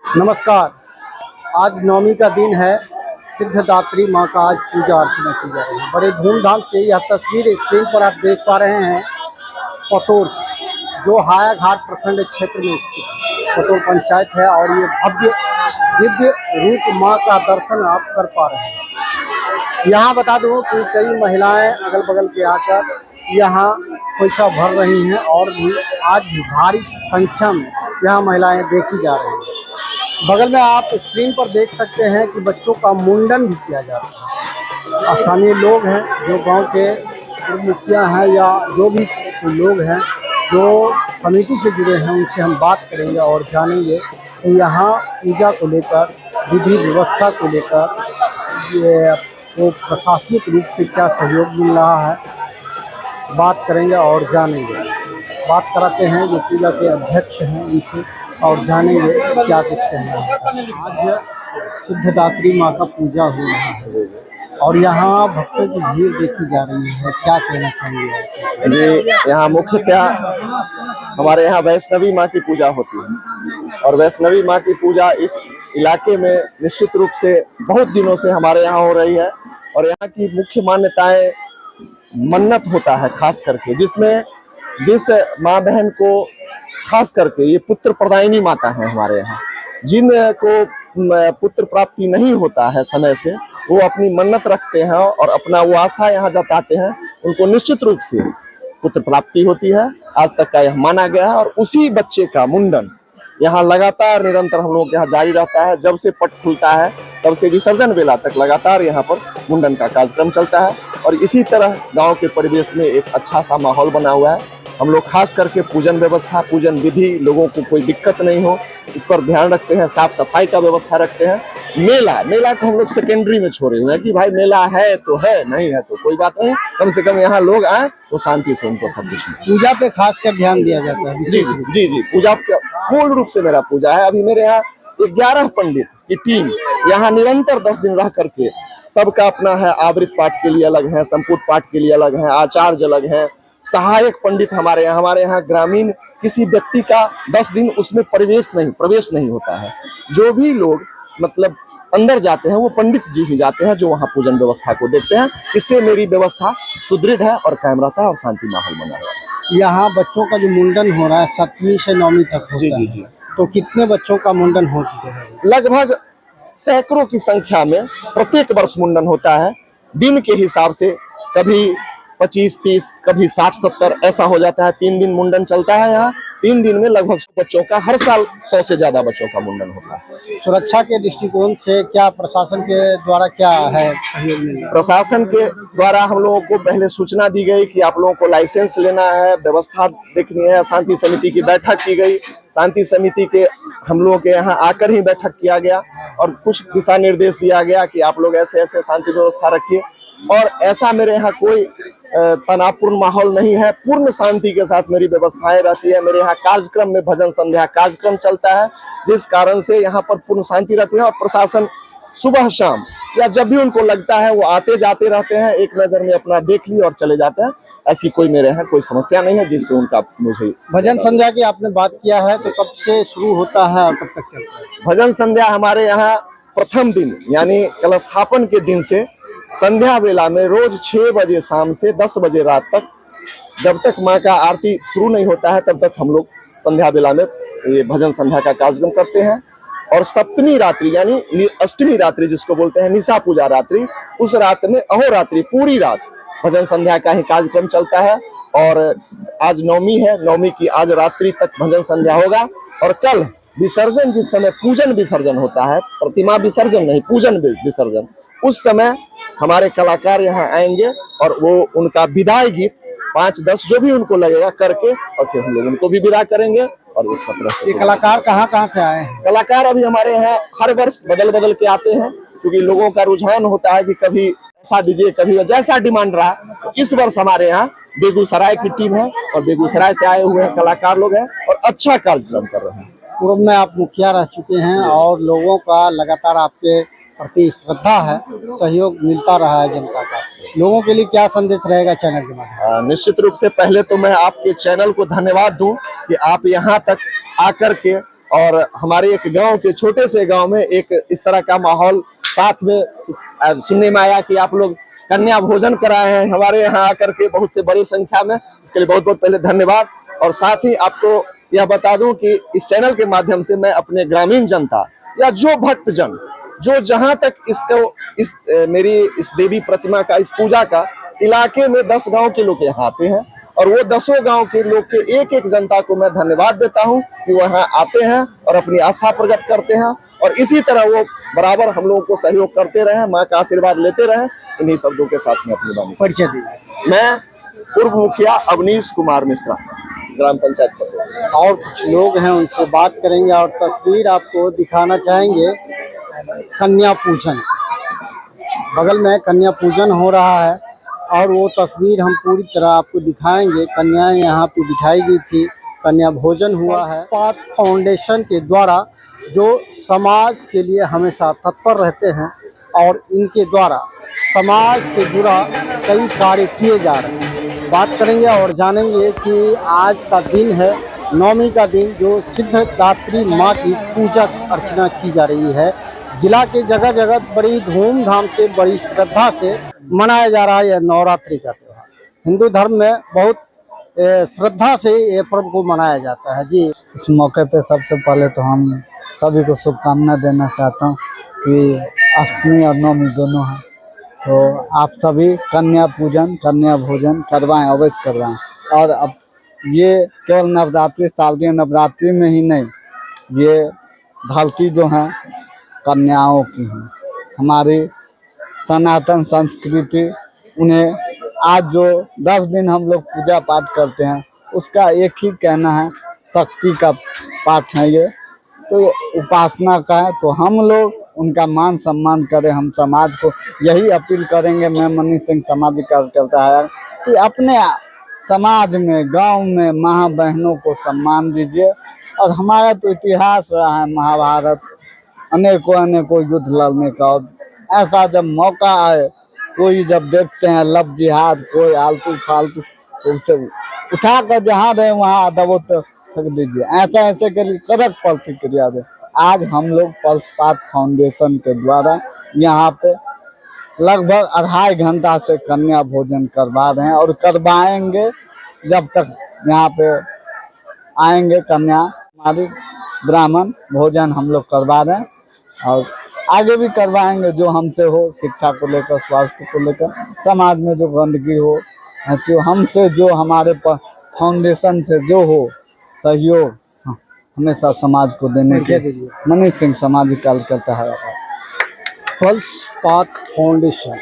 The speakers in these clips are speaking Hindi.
नमस्कार। आज नवमी का दिन है। सिद्धदात्री माँ का आज पूजा अर्चना की जा रही है बड़े धूमधाम से। यह तस्वीर स्क्रीन पर आप देख पा रहे हैं पतोर, जो हायाघाट प्रखंड क्षेत्र में स्थित पतोर पंचायत है। और ये भव्य दिव्य रूप माँ का दर्शन आप कर पा रहे हैं। यहाँ बता दूँ कि कई महिलाएं अगल बगल के आकर यहाँ पैसा भर रही हैं और भी आज भी भारी संख्या में यहाँ महिलाएं देखी जा रही हैं। बगल में आप स्क्रीन पर देख सकते हैं कि बच्चों का मुंडन भी किया जा रहा है। स्थानीय लोग हैं, जो गांव के मुखिया हैं या जो भी लोग हैं जो कमेटी से जुड़े हैं, उनसे हम बात करेंगे और जानेंगे कि यहाँ पूजा को लेकर, विधि व्यवस्था को लेकर ये वो प्रशासनिक रूप से क्या सहयोग मिल रहा है। बात करेंगे और जानेंगे। बात कराते हैं जो पूजा के अध्यक्ष हैं उनसे और जानेंगे क्या कुछ कहना है। आज सिद्धदात्री माँ का पूजा हो रहा है और यहाँ भक्तों की भीड़ देखी जा रही है, क्या कहना चाहिए जी? यहाँ मुख्यतः हमारे यहाँ वैष्णवी माँ की पूजा होती है और वैष्णवी माँ की पूजा इस इलाके में निश्चित रूप से बहुत दिनों से हमारे यहाँ हो रही है। और यहाँ की मुख्य मान्यताएं मन्नत होता है, खास करके जिसमें जिस माँ बहन को खास करके ये पुत्र प्रदायिनी माता है हमारे यहाँ, जिनको पुत्र प्राप्ति नहीं होता है समय से, वो अपनी मन्नत रखते हैं और अपना वो आस्था यहाँ जताते हैं, उनको निश्चित रूप से पुत्र प्राप्ति होती है। आज तक का यह माना गया है और उसी बच्चे का मुंडन यहाँ लगातार निरंतर हम लोगों के यहाँ जारी रहता है। जब से पट खुलता है तब से विसर्जन वेला तक लगातार यहाँ पर मुंडन का कार्यक्रम चलता है। और इसी तरह गांव के परिवेश में एक अच्छा सा माहौल बना हुआ है। हम लोग खास करके पूजन व्यवस्था, पूजन विधि, लोगों को कोई दिक्कत नहीं हो, इस पर ध्यान रखते हैं। साफ सफाई का व्यवस्था रखते हैं। मेला को हम लोग सेकेंडरी में छोड़े हुए हैं कि भाई मेला है तो है, नहीं है तो कोई बात नहीं, कम से कम यहाँ लोग आए तो शांति से उनको सब कुछ। पूजा पे खास कर ध्यान दिया जाता है। जी जी जी, पूजा मूल रूप से मेरा पूजा है। अभी मेरे यहाँ 11 पंडित की टीम यहाँ निरंतर 10 दिन रह करके, सबका अपना है। आवृत पाठ के लिए अलग है, संपुट पाठ के लिए अलग है, आचार्य अलग है, सहायक पंडित हमारे यहाँ ग्रामीण किसी व्यक्ति का 10 दिन उसमें प्रवेश नहीं होता है। जो भी लोग मतलब अंदर जाते हैं वो पंडित जी ही जाते हैं, जो वहाँ पूजन व्यवस्था को देखते हैं। इससे मेरी व्यवस्था सुदृढ़ है और कायम रहता है और शांति माहौल बना हुआ है। यहाँ बच्चों का जो मुंडन हो रहा है 7वीं से 9वीं तक होता है। जी। तो कितने बच्चों का मुंडन हो चुके हैं? लगभग सैकड़ों की संख्या में प्रत्येक वर्ष मुंडन होता है। दिन के हिसाब से कभी 25-30, कभी 60-70 ऐसा हो जाता है। 3 दिन मुंडन चलता है यहाँ। 3 दिन में लगभग बच्चों का, हर साल 100 से ज्यादा बच्चों का मुंडन होता है। सुरक्षा के दृष्टिकोण से क्या प्रशासन के द्वारा क्या है सहयोग मिल रहा है? प्रशासन के द्वारा हम लोगों को पहले सूचना दी गई कि आप लोगों को लाइसेंस लेना है, व्यवस्था देखनी है। शांति समिति की बैठक की गई। शांति समिति के हम लोगों के यहाँ आकर ही बैठक किया गया और कुछ दिशा निर्देश दिया गया कि आप लोग ऐसे ऐसे शांति व्यवस्था रखिए। और ऐसा मेरे यहाँ कोई तनावपूर्ण माहौल नहीं है। पूर्ण शांति के साथ मेरी व्यवस्थाएं रहती है। मेरे यहाँ कार्यक्रम में भजन संध्या कार्यक्रम चलता है, जिस कारण से यहाँ पर पूर्ण शांति रहती है। और प्रशासन सुबह शाम या जब भी उनको लगता है वो आते जाते रहते हैं, एक नजर में अपना देख लिए और चले जाते हैं। ऐसी कोई मेरे यहाँ कोई समस्या नहीं है जिससे उनका मुझे। भजन संध्या की आपने बात किया है, तो कब से शुरू होता है और कब तक चलता है? भजन संध्या हमारे यहाँ प्रथम दिन यानी कलस्थापन के दिन से संध्या वेला में रोज 6 बजे शाम से 10 बजे रात तक, जब तक माँ का आरती शुरू नहीं होता है तब तक हम लोग संध्या वेला में ये भजन संध्या का कार्यक्रम करते हैं। और सप्तमी रात्रि यानी अष्टमी रात्रि जिसको बोलते हैं निशा पूजा रात्रि, उस रात में अहोरात्रि पूरी रात भजन संध्या का ही कार्यक्रम चलता है। और आज नवमी है, नवमी की आज रात्रि तक भजन संध्या होगा। और कल विसर्जन, जिस समय पूजन विसर्जन होता है, प्रतिमा विसर्जन नहीं, पूजन विसर्जन, उस समय हमारे कलाकार यहाँ आएंगे और वो उनका विदाई गीत 5-10 जो भी उनको लगेगा करके और फिर हम लोग उनको भी विदा करेंगे। और इस तरह ये कलाकार कहाँ से आए हैं? कलाकार अभी हमारे यहाँ हर वर्ष बदल के आते हैं, क्योंकि लोगों का रुझान होता है कि कभी ऐसा दीजिए, कभी जैसा डिमांड रहा। तो इस वर्ष हमारे यहाँ बेगूसराय की टीम है और बेगूसराय से आए हुए कलाकार लोग हैं और अच्छा कार्यक्रम कर रहे हैं। पूर्व में आप मुखिया रह चुके हैं और लोगों का लगातार आपके प्रति श्रद्धा है, सहयोग मिलता रहा है जनता का। लोगों के लिए क्या संदेश रहेगा चैनल के माध्यम? निश्चित रूप से पहले तो मैं आपके चैनल को धन्यवाद दूं कि आप यहाँ तक आकर के और हमारे एक गांव के छोटे से गांव में एक इस तरह का माहौल साथ में सुनने में आया कि आप लोग कन्या भोजन कराए हैं हमारे यहाँ आकर के बहुत से बड़ी संख्या में। इसके लिए बहुत बहुत पहले धन्यवाद। और साथ ही आपको यह बता दूं कि इस चैनल के माध्यम से मैं अपने ग्रामीण जनता या जो भक्तजन जो जहां तक मेरी इस देवी प्रतिमा का, इस पूजा का इलाके में 10 गांव के लोग यहाँ आते हैं और वो 10 गांव के लोग के एक एक जनता को मैं धन्यवाद देता हूं कि वो यहाँ आते हैं और अपनी आस्था प्रकट करते हैं और इसी तरह वो बराबर हम लोगों को सहयोग करते रहे, माँ का आशीर्वाद लेते रहे। इन्हीं शब्दों के साथ में अपनी बात परिचय दीजिए। मैं पूर्व मुखिया अवनीश कुमार मिश्रा, ग्राम पंचायत पतोर। और कुछ लोग हैं उनसे बात करेंगे और तस्वीर आपको दिखाना चाहेंगे कन्या पूजन। बगल में कन्या पूजन हो रहा है और वो तस्वीर हम पूरी तरह आपको दिखाएंगे। कन्याएं यहाँ पे बिठाई गई थी, कन्या भोजन हुआ है। पाथ फाउंडेशन के द्वारा जो समाज के लिए हमेशा तत्पर रहते हैं और इनके द्वारा समाज से जुड़ा कई कार्य किए जा रहे हैं। बात करेंगे और जानेंगे कि आज का दिन है नवमी का दिन, जो सिद्धदात्री माँ की पूजा अर्चना की जा रही है। जिला के जगह जगह बड़ी धूमधाम से, बड़ी श्रद्धा से मनाया जा रहा है यह नवरात्रि का त्यौहार। हिंदू धर्म में बहुत श्रद्धा से ये पर्व को मनाया जाता है। जी, इस मौके पे सबसे पहले तो हम सभी को शुभकामना देना चाहता हूँ कि अष्टमी और नवमी दोनों हैं, तो आप सभी कन्या पूजन, कन्या भोजन करवाएं, अवश्य करवाएं। और अब ये केवल नवरात्रि, शारदीय नवरात्रि में ही नहीं, ये धरती जो हैं कन्याओं की हैं। हमारी सनातन संस्कृति, उन्हें आज जो 10 दिन हम लोग पूजा पाठ करते हैं उसका एक ही कहना है, शक्ति का पाठ है ये, तो उपासना का है। तो हम लोग उनका मान सम्मान करें। हम समाज को यही अपील करेंगे, मैं मनी सिंह सामाजिक कार्यकर्ता है, कि अपने समाज में, गांव में माँ बहनों को सम्मान दीजिए। और हमारा तो इतिहास रहा है महाभारत, अनेकों युद्ध लड़ने का, और ऐसा जब मौका आए, कोई जब देखते हैं लब जिहाद, कोई आलतू फालतू, तो उसे उठा कर जहाँ रहे वहाँ दबो तो फेंक दीजिए। ऐसे के लिए कड़क प्रतिक्रिया दे। आज हम लोग पल्स पाथ फाउंडेशन के द्वारा यहाँ पे लगभग 2.5 घंटा से कन्या भोजन करवा रहे हैं और करवाएंगे जब तक यहाँ पे आएंगे कन्या। हमारी ब्राह्मण भोजन हम लोग करवा रहे हैं और आगे भी करवाएंगे, जो हमसे हो, शिक्षा को लेकर, स्वास्थ्य को लेकर, समाज में जो गंदगी हो, हमसे जो हमारे फाउंडेशन से जो हो सहयोग हमेशा समाज को देने के मनीष सिंह सामाजिक कार्यकर्ता है। पल्स पाथ फाउंडेशन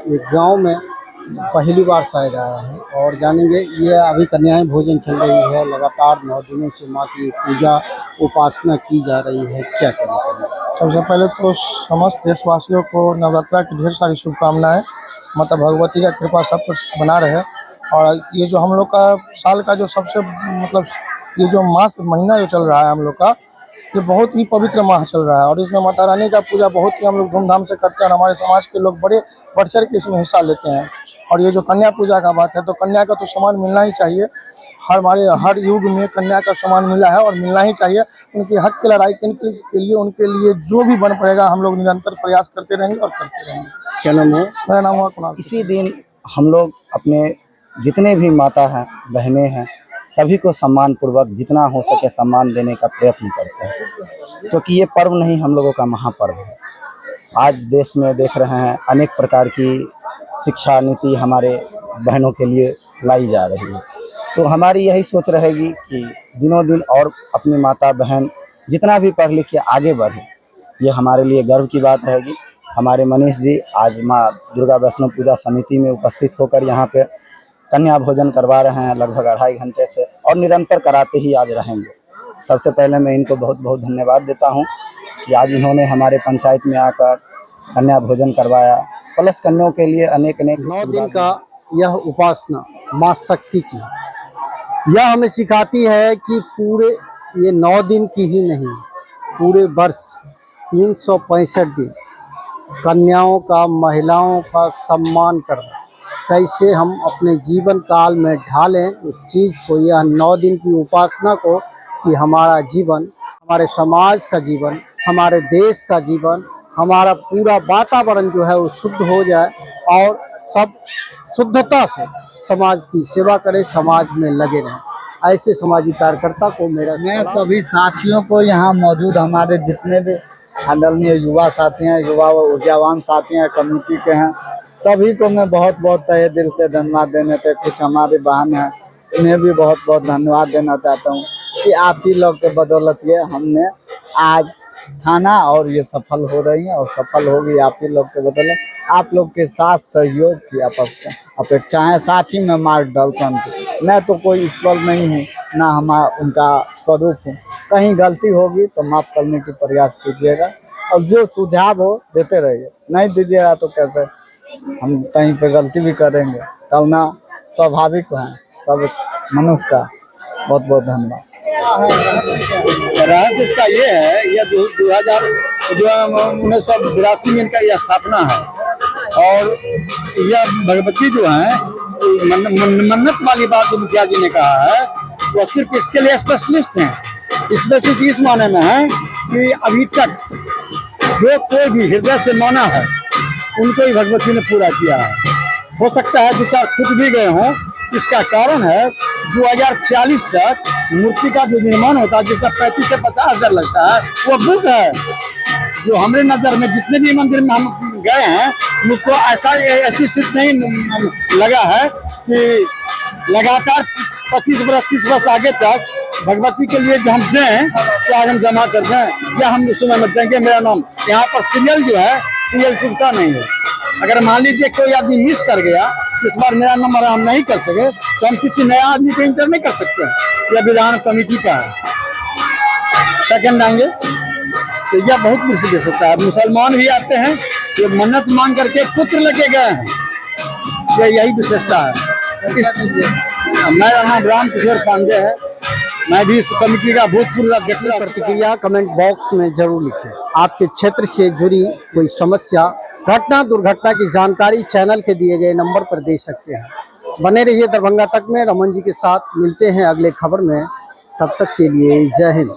ये गांव में पहली बार शायद आया है और जानेंगे ये अभी कन्याएं भोजन चल रही है। लगातार 9 दिनों से माँ की पूजा उपासना की जा रही है। क्या करें? सबसे पहले तो समस्त देशवासियों को नवरात्रा की ढेर सारी शुभकामनाएं। माता भगवती का कृपा सब कुछ बना रहे। और ये जो हम लोग का साल का जो सबसे ये जो मास महीना जो चल रहा है हम लोग का, ये बहुत ही पवित्र माह चल रहा है और इसमें माता रानी का पूजा बहुत ही हम लोग धूमधाम से करते हैं और हमारे समाज के लोग बड़े बढ़ चढ़ के इसमें हिस्सा लेते हैं। और ये जो कन्या पूजा का बात है, तो कन्या का तो सम्मान मिलना ही चाहिए। हमारे हर युग में कन्या का सम्मान मिला है और मिलना ही चाहिए। उनके हक की लड़ाई के लिए, उनके लिए जो भी बन पड़ेगा हम लोग निरंतर प्रयास करते रहेंगे और करते रहेंगे। क्या नाम है? मेरा नाम हुआ कुणाल। इसी दिन हम लोग अपने जितने भी माता हैं, बहनें हैं, सभी को सम्मान पूर्वक जितना हो सके सम्मान देने का प्रयत्न करते हैं, क्योंकि ये पर्व नहीं, हम लोगों का महापर्व है। आज देश में देख रहे हैं अनेक प्रकार की शिक्षा नीति हमारे बहनों के लिए लाई जा रही है, तो हमारी यही सोच रहेगी कि दिनों दिन और अपनी माता बहन जितना भी पढ़ लिख के आगे बढ़े, ये हमारे लिए गर्व की बात रहेगी। हमारे मनीष जी आज माँ दुर्गा वैष्णव पूजा समिति में उपस्थित होकर यहाँ पे कन्या भोजन करवा रहे हैं लगभग 2.5 घंटे से, और निरंतर कराते ही आज रहेंगे। सबसे पहले मैं इनको बहुत बहुत धन्यवाद देता हूँ कि आज इन्होंने हमारे पंचायत में आकर कन्या भोजन करवाया, प्लस कन्याओं के लिए अनेक 9 दिन का यह उपासना माँ शक्ति की है। यह हमें सिखाती है कि पूरे ये 9 दिन की ही नहीं, पूरे वर्ष 365 दिन कन्याओं का, महिलाओं का सम्मान करना, कैसे हम अपने जीवन काल में ढालें उस चीज़ को, यह 9 दिन की उपासना को, कि हमारा जीवन हमारे समाज का जीवन, हमारे देश का जीवन, हमारा पूरा वातावरण जो है वो शुद्ध हो जाए और सब शुद्धता से समाज की सेवा करें, समाज में लगे रहें। ऐसे सामाजिक कार्यकर्ता को मेरा मैं सभी साथियों को यहाँ मौजूद हमारे जितने भी आदरणीय युवा साथी हैं, युवा ऊर्जावान साथी हैं, कमेटी के हैं, सभी को मैं बहुत बहुत तहे दिल से धन्यवाद देने थे। कुछ हमारे बहन हैं, उन्हें भी बहुत बहुत धन्यवाद देना चाहता हूँ कि आप ही लोग के बदौलत ये हमने आज थाना और ये सफल हो रही है और सफल होगी आप ही लोग के बदौलत। आप लोग के साथ सहयोग की अपेक्षा है, साथ ही में मार्गदर्शन की। मैं तो कोई ईश्वर नहीं हूँ, ना हम उनका स्वरूप हूँ। कहीं गलती होगी तो माफ़ करने की प्रयास कीजिएगा और जो सुझाव हो देते रहिए, नहीं दीजिएगा तो कैसे, हम कहीं पे गलती भी करेंगे, करना स्वाभाविक है सब मनुष्य का। बहुत बहुत धन्यवाद। रहस्य इसका ये है, यह 1982 में इनका यह स्थापना है और यह भगवती जो है मन्नत वाली बात जो मुखिया जी ने कहा है वो सिर्फ इसके लिए स्पेशलिस्ट हैं। स्पेशलिस्ट इस माने में है कि अभी तक जो कोई भी हृदय से माना है उनको ही भगवती ने पूरा किया है। हो सकता है दो चार छूट भी गए हों, इसका कारण है 2046 तक मूर्ति का जो निर्माण होता है जिसका 35 से 50 हजार लगता है वो बुक है। जो हमारे नजर में जितने भी मंदिर में हम गए हैं मुझको ऐसी स्थिति नहीं लगा है कि लगातार 25 वर्ष 30 वर्ष आगे तक भगवती के लिए जो हम दें तो आज हम जमा कर दें या हम समय में देंगे। मेरा नाम यहाँ पर सीरियल जो है सीरियल चुनता नहीं है। अगर मान लीजिए कोई आदमी मिस कर गया, इस बार मेरा नंबर हम नहीं कर सके तो हम किसी नया आदमी को इंटर नहीं कर सकते हैं। यह विधान कमेटी का है। सेकंड आएंगे तो यह बहुत प्रसिद्ध होता है। मुसलमान भी आते हैं, ये मन्नत मांग करके पुत्र लेके गए हैं, यही विशेषता है। मेरा नाम राम किशोर पांडे है, मैं भी इस कमेटी का भूतपूर्व अध्यक्ष। प्रतिक्रिया कमेंट बॉक्स में जरूर लिखें। आपके क्षेत्र से जुड़ी कोई समस्या, घटना, दुर्घटना की जानकारी चैनल के दिए गए नंबर पर दे सकते हैं। बने रहिए दरभंगा तक में। रमन जी के साथ मिलते हैं अगले खबर में। तब तक के लिए जय हिंद।